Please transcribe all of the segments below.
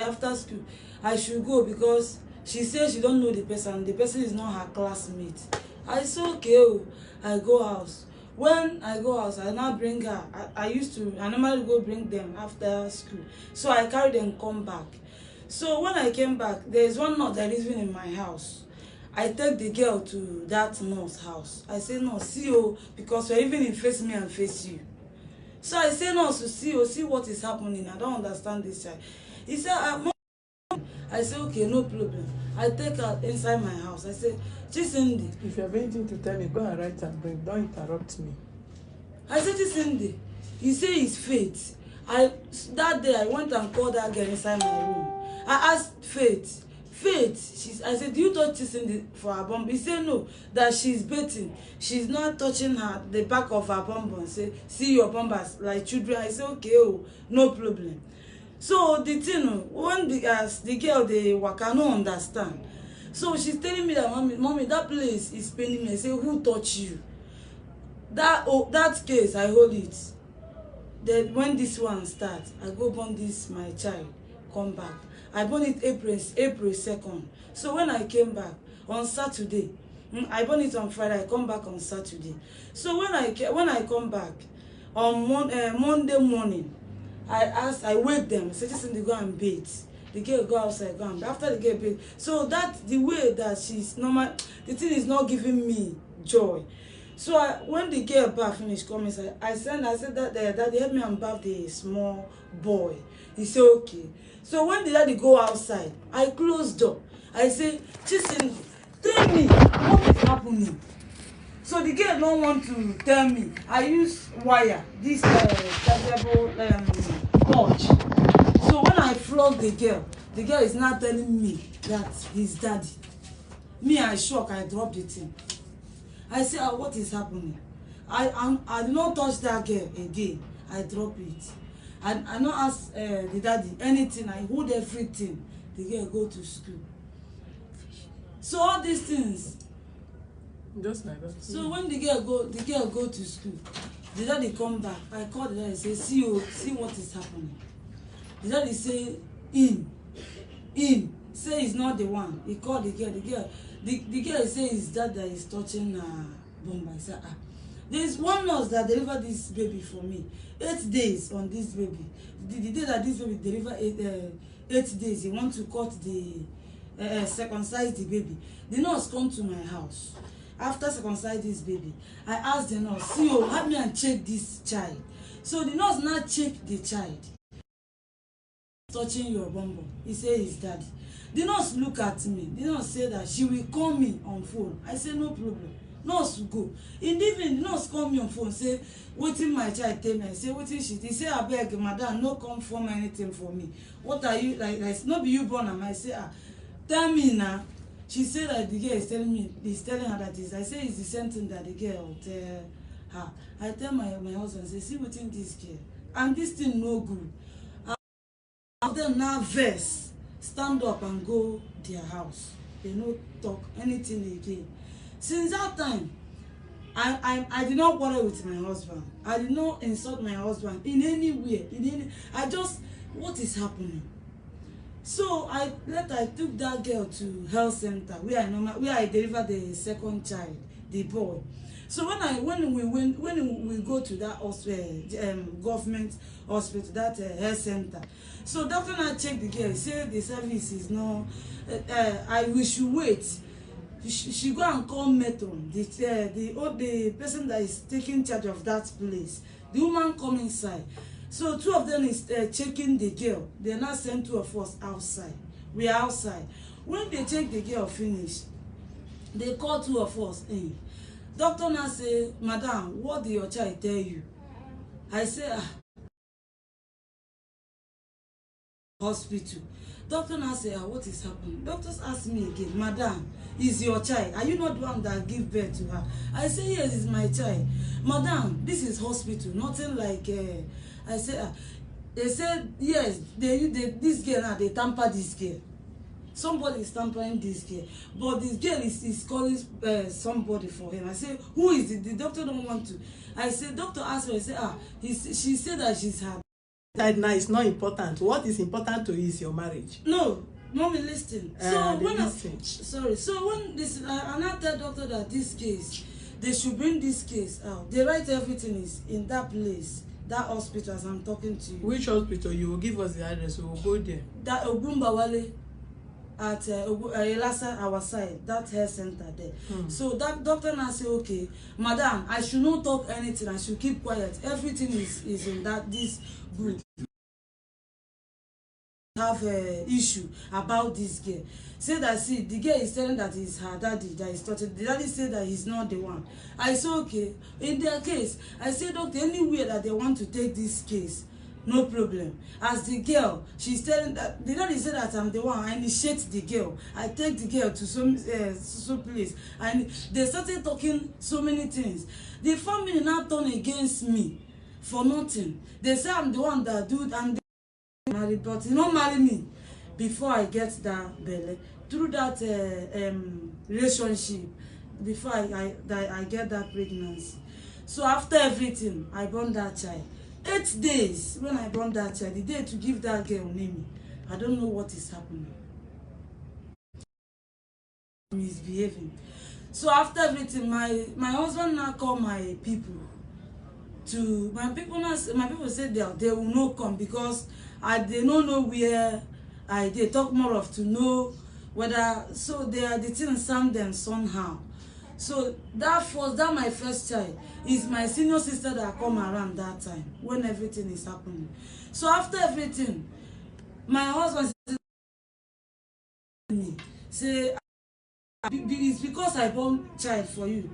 after school I should go because she says she don't know the person is not her classmate. I say okay, oh, I go house. When I go house, I now bring her. I normally go bring them after school. So I carry them come back. So when I came back, there is one nurse that is living in my house. I take the girl to that nurse house. I say, no, see you, because you're even in face me and face you. So I say, no, so see you, see what is happening. I don't understand this child. He said, I say, okay, no problem. I take her inside my house. I say, Chisindi. If you have anything to tell me, go and write and bring. Don't interrupt me. I said, Chisindi. He say it's Faith. That day I went and called that girl inside my room. I asked Faith. I said, do you touch Chisindi for her bum? He said no, that she's bathing. She's not touching the back of her bum. Say, see your bumbas like children. I say, okay, oh, no problem. So the thing, when the girl they waka no understand. So she's telling me that mommy, that place is paining me. I say, who touched you? That case, I hold it. Then when this one starts, I go born this my child, come back. I born it April 2nd. So when I came back on Saturday, I born it on Friday. I come back on Saturday. So when I come back on Monday morning, I wake them. I say, just go and bathe. The girl go outside, go and bathe. After the girl bathe, so that the way that she's normal, the thing is not giving me joy. So when the girl bath finished coming, I said that daddy help me and bath the small boy. He said okay. So when the daddy go outside, I close door. I say, Chisindi, tell me what is happening. So the girl don't want to tell me. I use wire, this chargeable cord. So when I flog the girl is not telling me that his daddy. Me, I shock, I drop the thing. I say, what is happening? I did not touch that girl again. I drop it. I not ask the daddy anything. I hold everything. The girl go to school. So all these things. Just like that. So when the girl go to school, the daddy come back. I call the daddy and say, see what is happening. The daddy say, say he's not the one. He called the girl. The girl say his dad that is touching bomb. I said, there is one nurse that delivered this baby for me. 8 days on this baby. The day that this baby delivered 8 days, he want to cut the circumcise the baby. The nurse come to my house. After circumcise this baby, I asked the nurse, see, help me and check this child. So the nurse now check the child. Touching your bum. He say his daddy. The nurse look at me. The nurse say that she will call me on phone. I say no problem. Nurse will go. In the evening, the nurse call me on phone. Say, wetin my child tell me. I say, wetin she? He say, abeg, madam, no come form anything for me. What are you like? No be you born am. I say, tell me now. She said that the girl is telling her that is. I say it's the same thing that the girl tell her. I tell my husband, say, see wetin this girl. And this thing no good. Them now verse. Stand up and go their house. They no talk anything again. Since that time, I did not quarrel with my husband. I did not insult my husband in any way. I just, what is happening? So I took that girl to health center where I delivered the second child, the boy. So when we go to that hospital, government hospital, that health center, so doctor now check the girl, say the service is not. We should wait. She go and call Metron, the person that is taking charge of that place. The woman come inside. So two of them is checking the girl. They now send 2 of us outside. We are outside. When they check the girl finish, they call 2 of us in. Doctor now say, madam, what did your child tell you? I say, hospital. Doctor now say, what is happening? Doctors ask me again, madam, is your child? Are you not the one that give birth to her? I say, yes, it's my child. Madam, this is hospital, nothing like. I say, they said, yes, this girl now, they tamper this girl. Somebody is tampering this girl, but this girl is calling somebody for him. I say, who is it? The doctor don't want to. I say, doctor asked me. I say, she said that she's her That now is not important. What is important to you is your marriage. No, mommy, listen. So when listen. so when this, I now tell doctor that this case, they should bring this case out. They write everything is in that place, that hospital as I'm talking to you. Which hospital? You will give us the address. We will go there. That Ogumbawale at Elasa, our side, that health center there. So that doctor now say, okay, madam, I should not talk anything. I should keep quiet. Everything is in this group. Have a issue about this girl. Say that, see, the girl is telling that it's her daddy that is touching. The daddy said that he's not the one. I say, okay, in their case, I say, doctor, anywhere that they want to take this case, no problem. As the girl, she's telling that the daddy said that I'm the one. I initiate the girl. I take the girl to some place, and they started talking so many things. The family now turn against me for nothing. They say I'm the one that do, and they marry, but you don't marry me before I get that belly through that relationship. Before I get that pregnancy. So after everything, I born that child. 8 days when I born that child, the day to give that girl name, I don't know what is happening. Misbehaving. So after everything, my husband now call my people. To my people said they will not come because they don't know where they talk more of to know whether, so they are the thing sound them somehow. So that my first child is my senior sister that come around that time when everything is happening. So after everything, my husband say it's because I born child for you.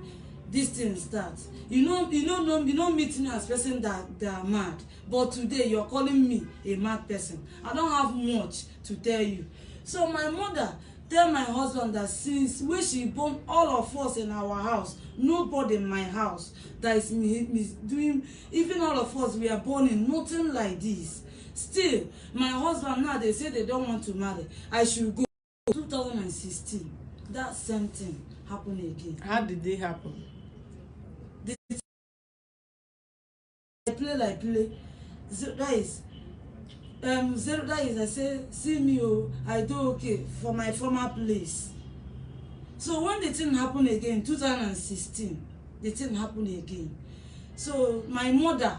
This thing starts. You don't meet me as person that they are mad. But today you're calling me a mad person. I don't have much to tell you. So my mother tell my husband that since when she born all of us in our house, nobody in my house that is doing, even all of us, we are born in nothing like this. Still, my husband now, they say they don't want to marry. I should go. 2016, that same thing happened again. How did they happen? I play. So that is I say, see me, oh, I do okay for my former place. So when the thing happened again, 2016, the thing happened again. So my mother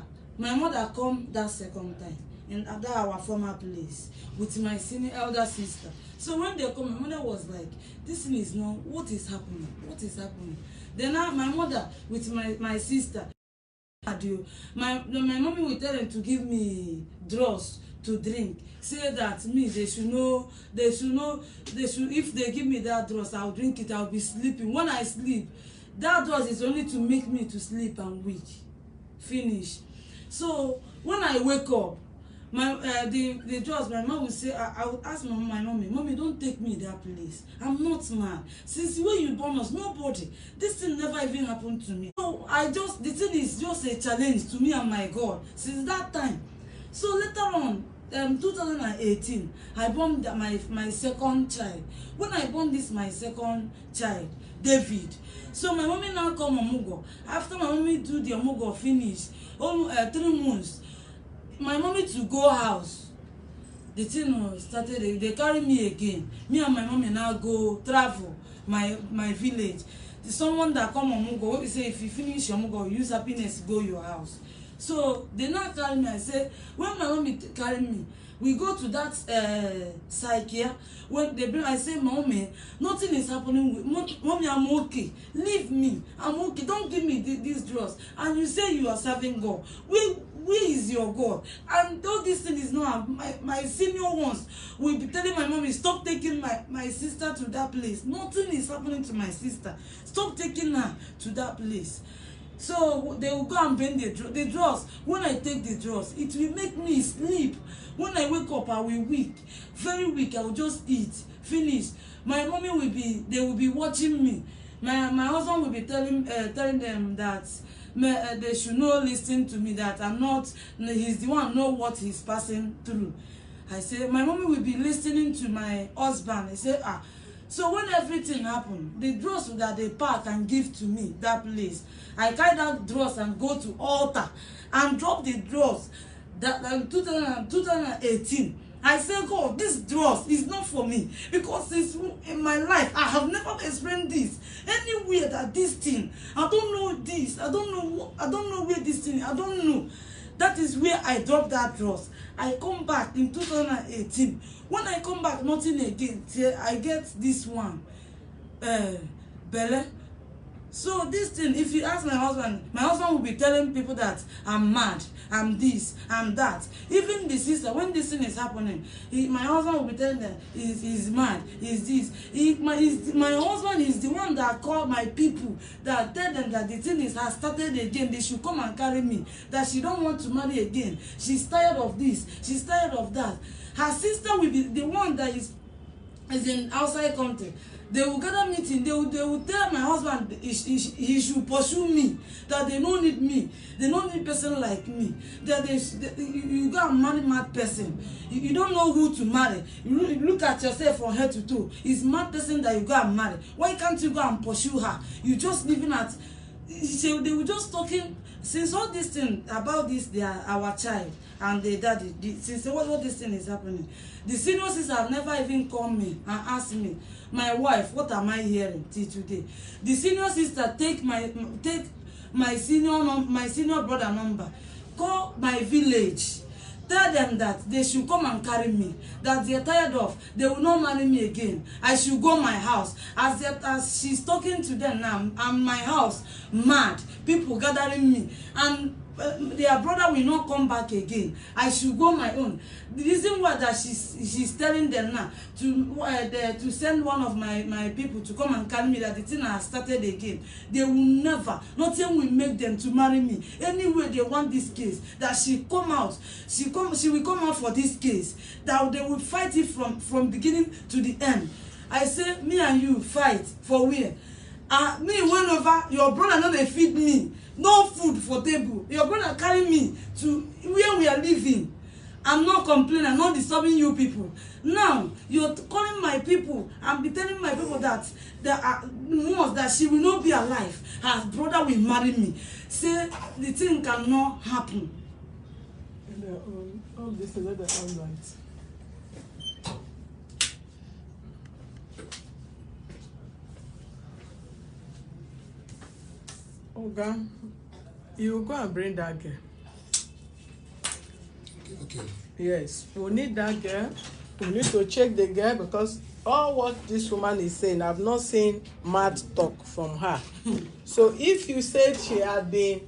come that second time in that our former place with my senior elder sister. So when they come, my mother was like, this thing is not, what is happening? What is happening? Then now my mother with my sister, my mommy will tell them to give me drugs to drink. Say that me, they should if they give me that drugs, I'll drink it, I'll be sleeping. When I sleep, that drugs is only to make me to sleep and weak. Finish. So when I wake up, the drugs, my mom will say, I would ask my mommy, don't take me that place. I'm not mad. Since when you born us, nobody, this thing never even happened to me. So the thing is just a challenge to me and my God since that time. So later on, 2018, I born my second child. When I born my second child, David. So my mommy now come Omugo. After my mommy do the Omugo finish, 3 months, my mommy to go house. The thing started, they carry me again. Me and my mommy now go travel my village. Someone that come Omugo, we say if you finish your Omugo, use happiness, go your house. So they now carry me. I say, when my mommy carry me, we go to that psych here. When they bring, I say, mommy, nothing is happening with mommy. I'm okay. Leave me. I'm okay. Don't give me these drugs. And you say you are serving God. Where is your God? And all this thing is not. My senior ones will be telling my mommy, stop taking my sister to that place. Nothing is happening to my sister. Stop taking her to that place. So they will go and bring the drugs. When I take the drugs, it will make me sleep. When I wake up, I will weak, very weak. I will just eat, finish. My mommy they will be watching me. My husband will be telling them that they should not listen to me. That I'm not. He's the one know what he's passing through. I say my mommy will be listening to my husband. I say So when everything happened, the drugs that they pack and give to me, that place, I carry that drugs and go to altar and drop the drugs. that 2018. I say, God, this dross is not for me, because it's in my life. I have never experienced this anywhere. That this thing, I don't know this. I don't know where this thing. I don't know. That is where I dropped that dross. I come back in 2018. When I come back, nothing again. I get this one, Belle. So this thing, if you ask my husband will be telling people that I'm mad, I'm this, I'm that. Even the sister, when this thing is happening, my husband will be telling them he's mad, he's this. My husband is the one that called my people, that tell them that the thing has started again. They should come and carry me. That she don't want to marry again. She's tired of this. She's tired of that. Her sister will be the one that is in outside country. They will gather meeting. They will tell my husband he should pursue me. That they don't need me. They don't need person like me. That you go and marry mad person. You don't know who to marry. You look at yourself from head to toe. It's mad person that you go and marry. Why can't you go and pursue her? You just living at. They were just talking. Since all this thing about this, they are our child and the daddy. Since what this thing is happening, the senior sister have never even called me and asked me, my wife, what am I hearing till today? The senior sister take my senior brother number, call my village, tell them that they should come and carry me, that they are tired of, they will not marry me again. I should go my house. As she's talking to them now, I'm my house mad, people gathering me, and their brother will not come back again. I should go my own. The reason why that she's telling them now to send one of my people to come and carry me, that the thing has started again. They will never, nothing will make them to marry me. Anyway, they want this case, that she come out, she will come out for this case, that they will fight it from beginning to the end. I say, me and you fight for where? Me went over, your brother no dey feed me, no food for table. Your brother carry me to where we are living. I'm not complaining, I'm not disturbing you people. Now you're calling my people and be telling my people that that she will not be alive. Her brother will marry me. Say the thing cannot happen. All this is the all right. Oga, you go and bring that girl. Okay. Yes, we need that girl. We need to check the girl, because all what this woman is saying, I've not seen mad talk from her. So if you said she had been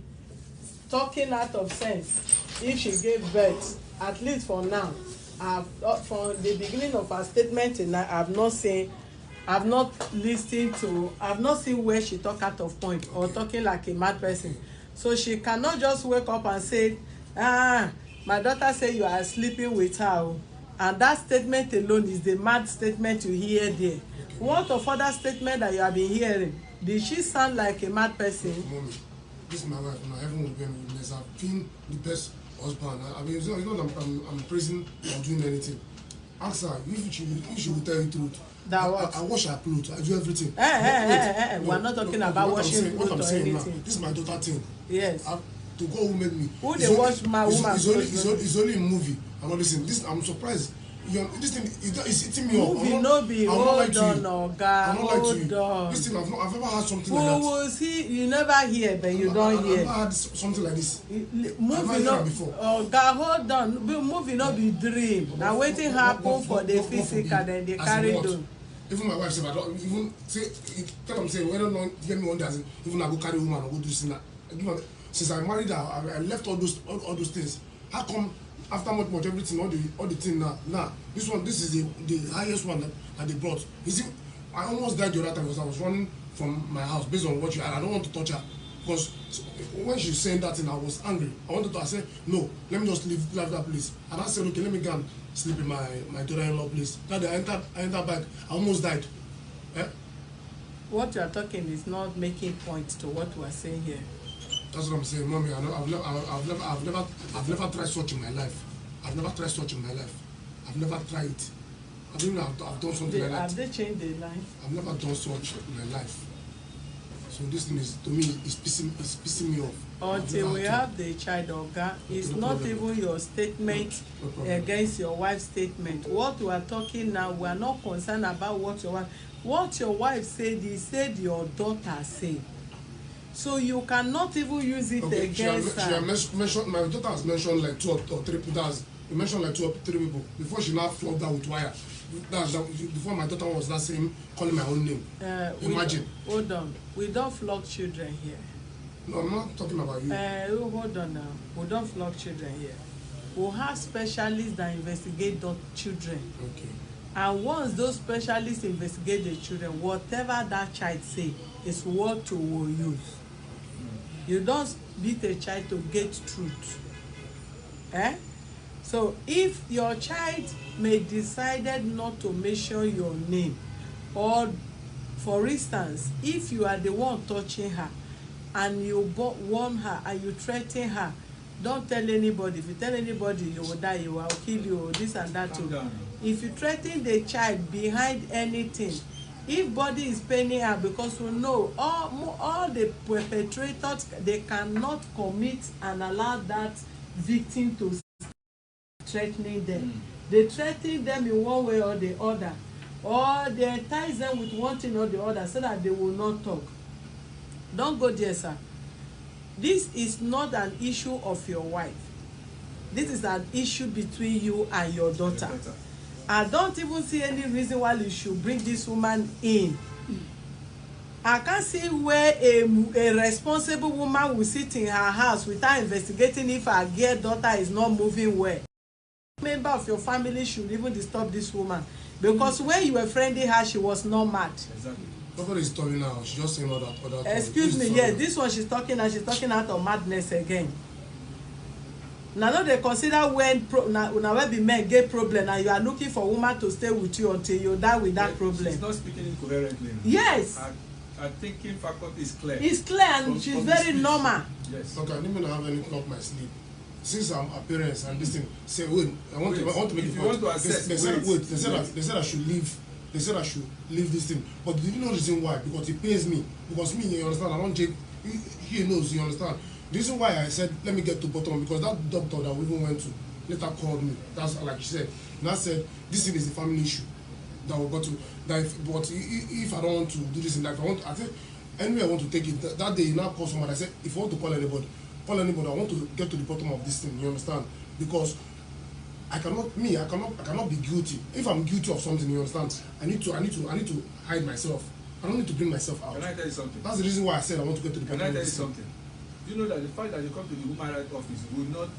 talking out of sense, if she gave birth, at least for now, from the beginning of her statement tonight, I've not seen where she talk out of point or talking like a mad person. So she cannot just wake up and say, my daughter say you are sleeping with her, and that statement alone is the mad statement you hear there. What of other statement that you have been hearing? Did she sound like a mad person? Mommy, this is my wife. Now everyone will be witness. I've been the best husband. I mean, it's not I'm praising or doing anything. Ask her if she will tell you the truth. That what? I wash her clothes. I do everything. We are not talking about washing clothes or anything. Now, this is my daughter thing. Yes. To God who made me. Who they wash my woman clothes? It's only a movie. I'm not listening. This I'm surprised. This thing is eating me up. Movie no be hold on, oga, hold on. This thing I've never had something Who like that. will see? You never hear, but you don't hear. I've never had something like this. Movie no, oga, hold on. Movie no be dream. Now waiting happen for the physical, then they carry them. Even my wife said, I don't even say, tell them, say, whether not get me one day, even I go carry woman or go do this. Since I married her, I left all those things. How come after much everything, all the thing now this is the highest one that they brought. You see, I almost died the other time because I was running from my house based on what I don't want to touch her, because when she was saying that thing, I was angry. I said, no, let me just leave that place. And I said, okay, let me go and sleep in my daughter-in-law place. That day I entered back, I almost died. What you are talking is not making point to what we are saying here. That's what I'm saying, mommy. I've never tried such in my life. I've never tried such in my life. I've never tried it. I don't know. I've done something like that. Have they changed their life? I've never done such in my life. So this thing is, to me, it's pissing me off. until we have the child, Oga, it's not even your statement against your wife's statement. What we are talking now, we are not concerned about what your wife said. He said your daughter said. So you cannot even use it against her. Mentioned, my daughter has mentioned like 2 or 3 people. You mentioned like 2 or 3 people before she now flogged that with wire. Before my daughter was that same calling my own name. Imagine. Hold on. We don't flog children here. No, I'm not talking about you. Hold on now. We don't flog children here. We have specialists that investigate the children. Okay. And once those specialists investigate the children, whatever that child say is what we will use. You don't beat a child to get truth. So if your child may decided not to mention your name, or for instance, if you are the one touching her and you warn her and you threaten her, don't tell anybody. If you tell anybody, you will die, you will kill you, this and that too. If you threaten the child behind anything, if body is paining her, because we know all the perpetrators, they cannot commit and allow that victim to threatening them. They threaten them in one way or the other, or they entice them with one thing or the other so that they will not talk. Don't go there, sir. This is not an issue of your wife. This is an issue between you and your daughter. I don't even see any reason why you should bring this woman in. I can't see where a responsible woman will sit in her house without investigating if her girl daughter is not moving well. A member of your family should even disturb this woman, because when you were friending her, she was not mad. Exactly. Nobody is talking now. She's just saying all that. Excuse me, yes, this one she's talking, and she's talking out of madness again. Now, no, they consider when be men get problem and you are looking for a woman to stay with you until you die with that problem. She's not speaking incoherently. Yes. Her thinking faculty is clear. It's clear, and she's very normal. Yes. Okay, I didn't even have anything up my sleeve. Since I'm a parent and this thing, say, wait, I want to make a point. They said I should leave. They said I should leave this thing, but they didn't know the reason why. Because it pays me. Because me, you understand, I don't take. He knows, you understand. The reason why I said let me get to bottom, because that doctor that we even went to later called me. That's like you said. And I said this thing is a family issue that we got to. But if I don't want to do this in life, I think anyway I want to take it. That day he now called somebody. I said if you want to call anybody. I want to get to the bottom of this thing. You understand? Because I cannot be guilty. If I'm guilty of something, you understand? I need to hide myself. I don't need to bring myself out. Can I tell you something? That's the reason why I said I want to get to the bottom of this thing. Can I tell you something? Do you know that the fact that you come to the human rights office will not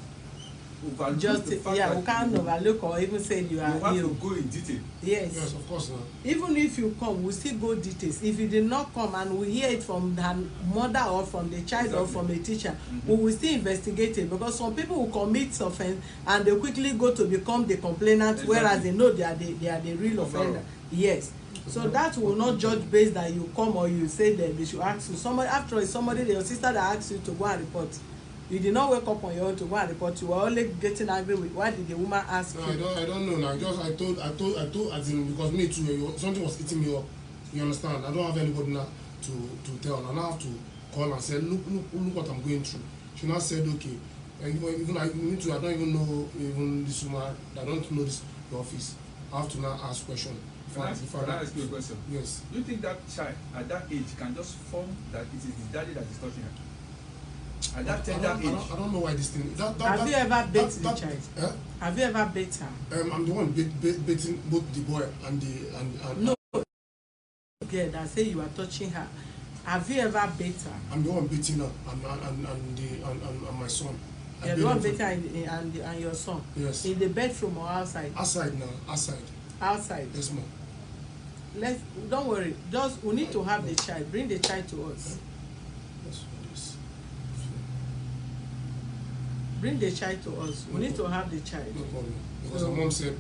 overlook just the fact we can't overlook or even say you are have to go in detail. Yes, of course not. Even if you come, we still go details. If you did not come and we hear it from the mother or from the child or from a teacher, we will still investigate it, because some people will commit offense and they quickly go to become the complainant, whereas they know they are the real offender. Yes. So that will not judge based that you come or you say that they should ask you. Somebody, after all, somebody, your sister that asked you to go and report. You did not wake up on your own to go and report. You were only getting angry with why did the woman ask you? I don't know now. I told as in, because me too, something was eating me up. You understand? I don't have anybody now to tell. And I have to call and say, look what I'm going through. She now said, okay. And even I need to. I don't even know even this woman. I don't know this the office. I have to now ask question. Can I ask you a question? Yes. Do you think that child at that age can just form that it is his daddy that is touching her? At that tender age. I don't know why this thing. Have you ever bet the child? Eh? Have you ever bet her? I'm the one betting both the boy and the no. Girl that say you are touching her. Have you ever bet her? I'm the one betting her and my son. You're the one betting her and your son. Yes. In the bedroom or outside? Outside now. Outside. Outside. Yes, ma'am. Don't worry. Just we need to have the child. Bring the child to us. Yes. Bring the child to us. We need to have the child. No problem. Because her mom said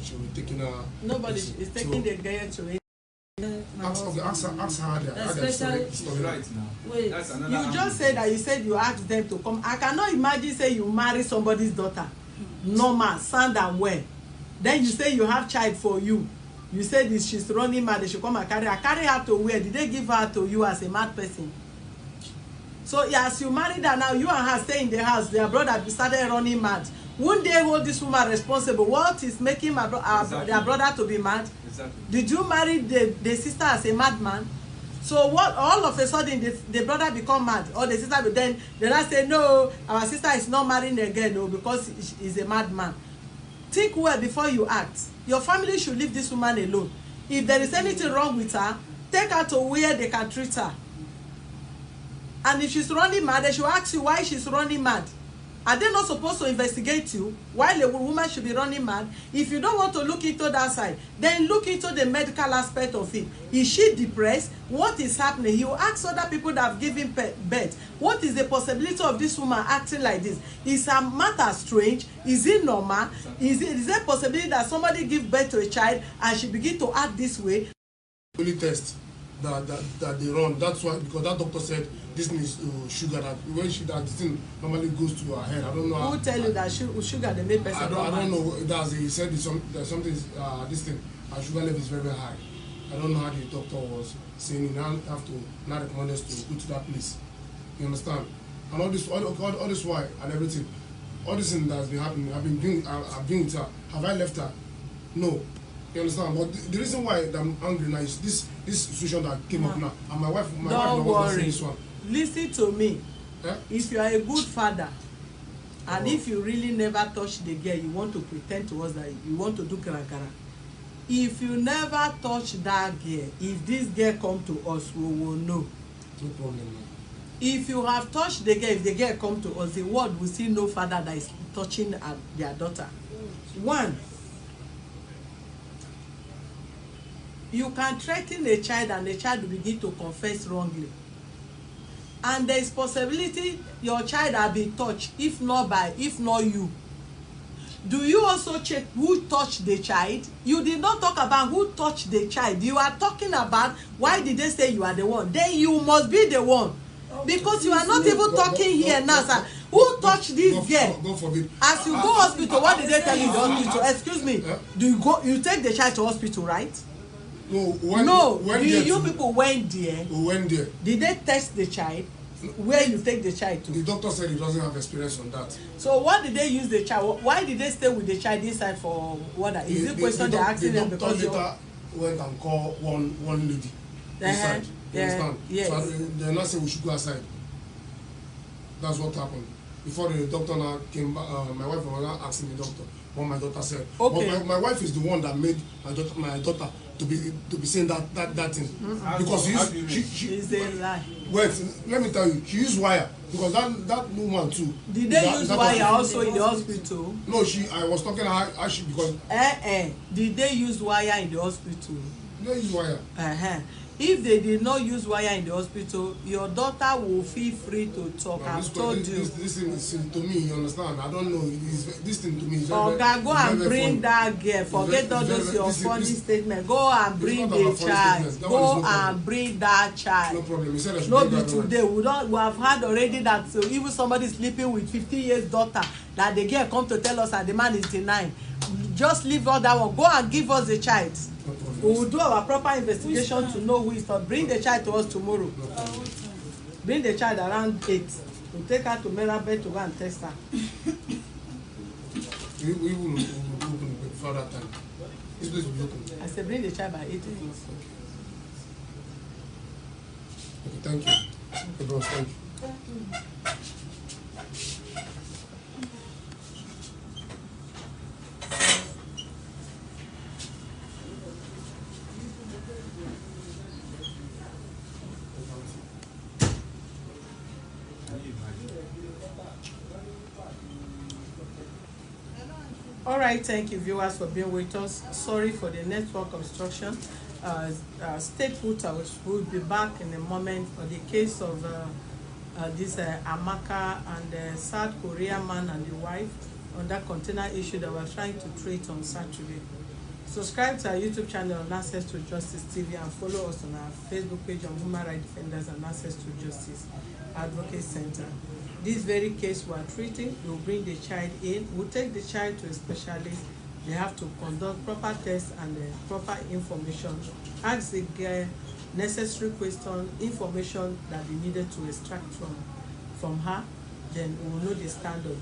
she will be taking her. Nobody is taking the girl to it. Ask her Especially right now. Wait. That's another You angle. just said that you said you asked them to come. I cannot imagine say you marry somebody's daughter. Normal, sound and well. Then you say you have child for you. You said she's running mad, they should come and carry her. Carry her to where? Did they give her to you as a mad person? So as you married her now, you and her stay in the house, their brother started running mad. Won't they hold this woman responsible? What is making their brother to be mad? Exactly. Did you marry the sister as a madman? So what, all of a sudden the brother become mad, or the sister, but then I say, no, our sister is not marrying again, no, because he's a madman. Think well before you act. Your family should leave this woman alone. If there is anything wrong with her, take her to where they can treat her. And if she's running mad, they should ask you why she's running mad. Are they not supposed to investigate you while a woman should be running mad? If you don't want to look into that side, then look into the medical aspect of it. Is she depressed? What is happening? You ask other people that have given birth. What is the possibility of this woman acting like this? Is her matter strange? Is it normal? Is there a possibility that somebody give birth to a child and she begin to act this way? Only test that they run. That's why, because that doctor said this needs sugar, that when that this thing normally goes to her head. I don't know. Who tell you that sugar they make person? I don't know. He said there's something this thing, her sugar level is very, very high. I don't know how the doctor was saying. You now have to now recommend us to go to that place. You understand? And all this why and everything, all this thing that's been happening. I've been with her. Have I left her? No. You understand? But the reason why I'm angry now is this situation that came up now, and my wife don't worry. this one. Listen to me. Yeah? If you are a good father, and if you really never touch the girl, you want to pretend to us that you want to do karakara. If you never touch that girl, if this girl come to us, we will know. No problem. Man. If you have touched the girl, if the girl come to us, the world will see no father that is touching their daughter. One, you can threaten a child and the child will begin to confess wrongly. And there is possibility your child have been touched, if not you. Do you also check who touched the child? You did not talk about who touched the child. You are talking about why did they say you are the one? Then you must be the one. Because you are not even talking here now, sir. Who touched this girl? God forbid. As you go hospital, what did they tell you in the hospital? Excuse me. You take the child to hospital, right? No. You people went there. We went there. Did they test the child? Where you take the child to? The doctor said he doesn't have experience on that. So what did they use the child? Why did they stay with the child inside for what? Is it question they're asking them because the doctor went and called one lady inside. You understand? Yes. So they now say we should go outside. That's what happened. Before the doctor now came back, my wife was now asking the doctor what my daughter said. Okay. But my wife is the one that made my daughter to be saying that thing. Because she is a lie. Wait, let me tell you, she used wire because that woman too. Did they use wire also in the hospital? No, I was talking how she because. Did they use wire in the hospital? They use wire. If they did not use wire in the hospital, your daughter will feel free to talk. I've told you. This thing is to me, you understand? I don't know. This thing to me is very, go and bring that girl. Forget all those your funny statements. Go and bring the child. Go and bring that child. No problem. He said I should not be today. We have heard already that even somebody sleeping with 50 years daughter, that the girl come to tell us that the man is denying. Just leave all that one. Go and give us the child. We will do our proper investigation to know who is not. Bring the child to us tomorrow. Bring the child around 8. We'll take her to Merabet to go and test her. We will open before that time. This place will be open. I said bring the child by 8. Okay, thank you. Okay, bros, thank you. All right, thank you viewers for being with us. Sorry for the network obstruction. Stay put. We'll be back in a moment for the case of this Amaka and the South Korean man and the wife on that container issue that we're trying to treat on Saturday. Subscribe to our YouTube channel on Access to Justice TV and follow us on our Facebook page on Human Rights Defenders and Access to Justice Advocate Center. This very case we are treating, we'll bring the child in, we'll take the child to a specialist. They have to conduct proper tests and proper information, ask the girl necessary question, information that they needed to extract from from her, then we will know the stand of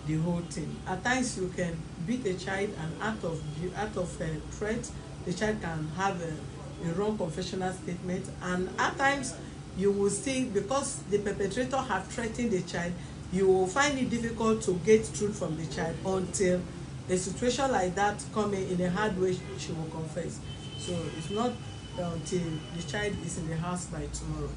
the whole thing. At times you can beat a child, and out of threat, the child can have a wrong confessional statement, and at times you will see, because the perpetrator have threatened the child, you will find it difficult to get truth from the child until a situation like that come in a hard way, she will confess. So it's not until the child is in the house by tomorrow.